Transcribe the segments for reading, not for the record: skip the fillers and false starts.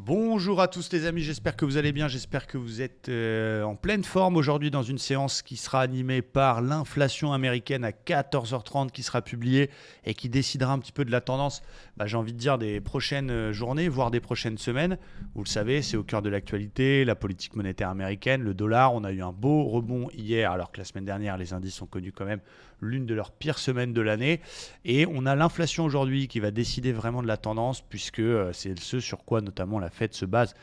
Bonjour à tous les amis, j'espère que vous allez bien, j'espère que vous êtes en pleine forme aujourd'hui dans une séance qui sera animée par l'inflation américaine à 14h30 qui sera publiée et qui décidera un petit peu de la tendance, j'ai envie de dire des prochaines journées, voire des prochaines semaines. Vous le savez, c'est au cœur de l'actualité, la politique monétaire américaine, le dollar, on a eu un beau rebond hier alors que la semaine dernière les indices ont connu quand même l'une de leurs pires semaines de l'année et on a l'inflation aujourd'hui qui va décider vraiment de la tendance puisque c'est ce sur quoi notamment la Fed se base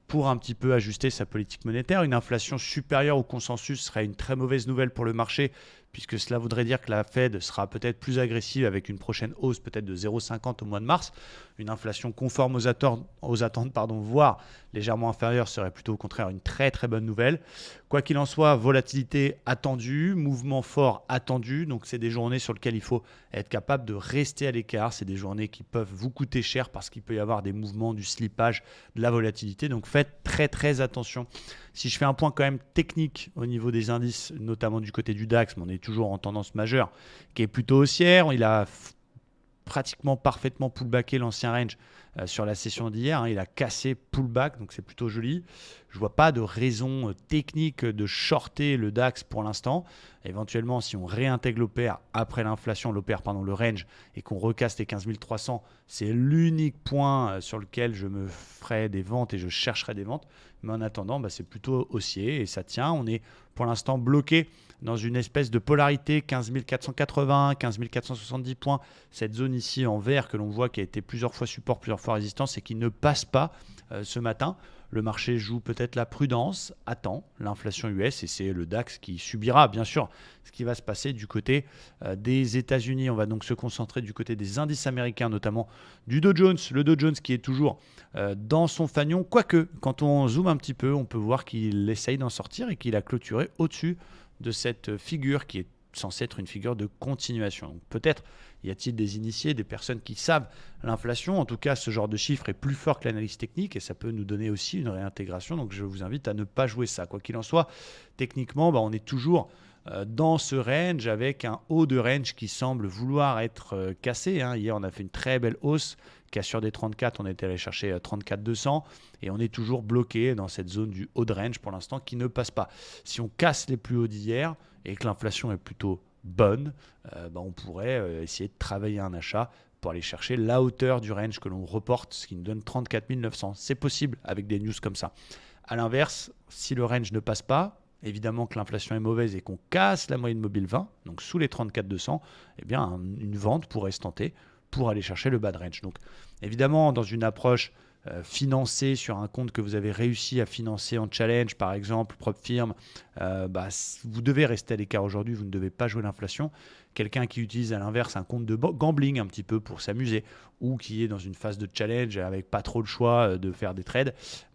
pour un petit peu ajuster sa politique monétaire. Une inflation supérieure au consensus serait une très mauvaise nouvelle pour le marché, puisque cela voudrait dire que la Fed sera peut-être plus agressive avec une prochaine hausse peut-être de 0,50 au mois de mars. Une inflation conforme aux attentes, voire légèrement inférieure serait plutôt au contraire une très très bonne nouvelle. Quoi qu'il en soit, volatilité attendue, mouvement fort attendu, donc c'est des journées sur lesquelles il faut être capable de rester à l'écart. C'est des journées qui peuvent vous coûter cher parce qu'il peut y avoir des mouvements, du slippage, de la volatilité. Donc faites très très attention. Si je fais un point quand même technique au niveau des indices, notamment du côté du DAX, mais on est toujours en tendance majeure, qui est plutôt haussière. Il a pratiquement parfaitement pullbacké l'ancien range sur la session d'hier. Il a cassé pullback, donc c'est plutôt joli. Je ne vois pas de raison technique de shorter le DAX pour l'instant. Éventuellement, si on réintègre le range, et qu'on recasse les 15 300, c'est l'unique point sur lequel je me ferai des ventes et je chercherai des ventes. Mais en attendant, c'est plutôt haussier et ça tient. On est pour l'instant bloqué dans une espèce de polarité 15 480, 15 470 points. Cette zone ici en vert que l'on voit qui a été plusieurs fois support, plusieurs fois résistance et qui ne passe pas ce matin. Le marché joue peut-être la prudence, attend l'inflation US et c'est le DAX qui subira bien sûr ce qui va se passer du côté des États-Unis. On va donc se concentrer du côté des indices américains, notamment du Dow Jones. Le Dow Jones qui est toujours dans son fanion, quoique quand on zoome un petit peu, on peut voir qu'il essaye d'en sortir et qu'il a clôturé au-dessus de cette figure qui est censée être une figure de continuation. Donc peut-être y a-t-il des initiés, des personnes qui savent l'inflation. En tout cas, ce genre de chiffre est plus fort que l'analyse technique et ça peut nous donner aussi une réintégration. Donc je vous invite à ne pas jouer ça. Quoi qu'il en soit, techniquement, on est toujours dans ce range avec un haut de range qui semble vouloir être cassé. Hier, on a fait une très belle hausse. Cassure des 34, on était allé chercher 34 200 et on est toujours bloqué dans cette zone du haut de range pour l'instant qui ne passe pas. Si on casse les plus hauts d'hier et que l'inflation est plutôt bonne, on pourrait essayer de travailler un achat pour aller chercher la hauteur du range que l'on reporte, ce qui nous donne 34 900. C'est possible avec des news comme ça. A l'inverse, si le range ne passe pas, évidemment que l'inflation est mauvaise et qu'on casse la moyenne mobile 20, donc sous les 34 200, une vente pourrait se tenter pour aller chercher le bas de range. Donc évidemment, dans une approche financée sur un compte que vous avez réussi à financer en challenge, par exemple, propre firme, vous devez rester à l'écart aujourd'hui, vous ne devez pas jouer l'inflation. Quelqu'un qui utilise à l'inverse un compte de gambling un petit peu pour s'amuser ou qui est dans une phase de challenge avec pas trop le choix de faire des trades,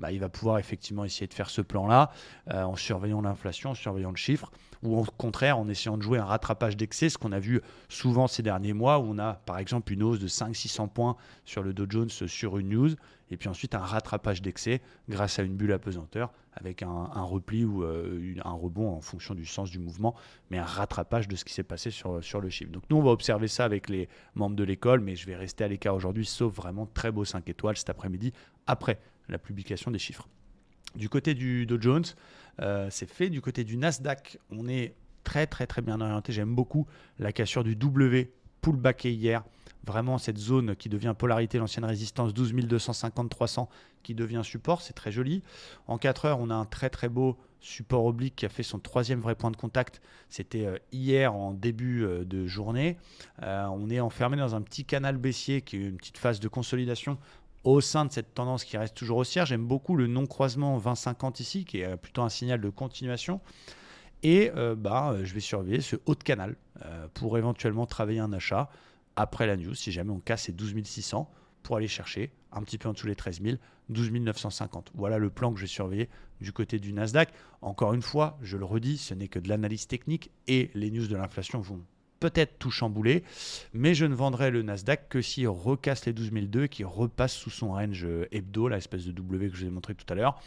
il va pouvoir effectivement essayer de faire ce plan-là en surveillant l'inflation, en surveillant le chiffre ou au contraire en essayant de jouer un rattrapage d'excès, ce qu'on a vu souvent ces derniers mois où on a par exemple une hausse de 500-600 points sur le Dow Jones sur une news et puis ensuite un rattrapage d'excès grâce à une bulle apesanteur avec un repli ou un rebond en fonction du sens du mouvement, mais un rattrapage de ce qui s'est passé sur le chiffre. Donc nous, on va observer ça avec les membres de l'école, mais je vais rester à l'écart aujourd'hui, sauf vraiment très beau 5 étoiles cet après-midi, après la publication des chiffres. Du côté du Dow Jones, c'est fait. Du côté du Nasdaq, on est très très très bien orienté. J'aime beaucoup la cassure du W pullbacké hier. Vraiment cette zone qui devient polarité, l'ancienne résistance 12 250-300 qui devient support, c'est très joli. En 4 heures, on a un très très beau support oblique qui a fait son troisième vrai point de contact. C'était hier en début de journée. On est enfermé dans un petit canal baissier qui est une petite phase de consolidation au sein de cette tendance qui reste toujours haussière. J'aime beaucoup le non-croisement 20-50 ici qui est plutôt un signal de continuation. Et je vais surveiller ce haut de canal pour éventuellement travailler un achat après la news, si jamais on casse ces 12 600 pour aller chercher un petit peu en dessous les 13 000, 12 950. Voilà le plan que je vais surveiller du côté du Nasdaq. Encore une fois, je le redis, ce n'est que de l'analyse technique et les news de l'inflation vont peut-être tout chambouler, mais je ne vendrai le Nasdaq que s'il recasse les 12 200 et qu'il repasse sous son range hebdo, la espèce de W que je vous ai montré tout à l'heure.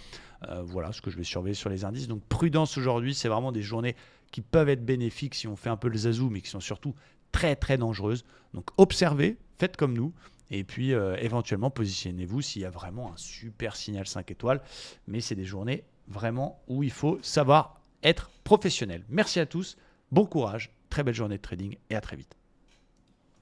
Voilà ce que je vais surveiller sur les indices. Donc prudence aujourd'hui, c'est vraiment des journées qui peuvent être bénéfiques si on fait un peu le zazou, mais qui sont surtout très très dangereuses. Donc observez, faites comme nous Et puis, éventuellement, positionnez-vous s'il y a vraiment un super signal 5 étoiles. Mais c'est des journées vraiment où il faut savoir être professionnel. Merci à tous, bon courage, très belle journée de trading et à très vite.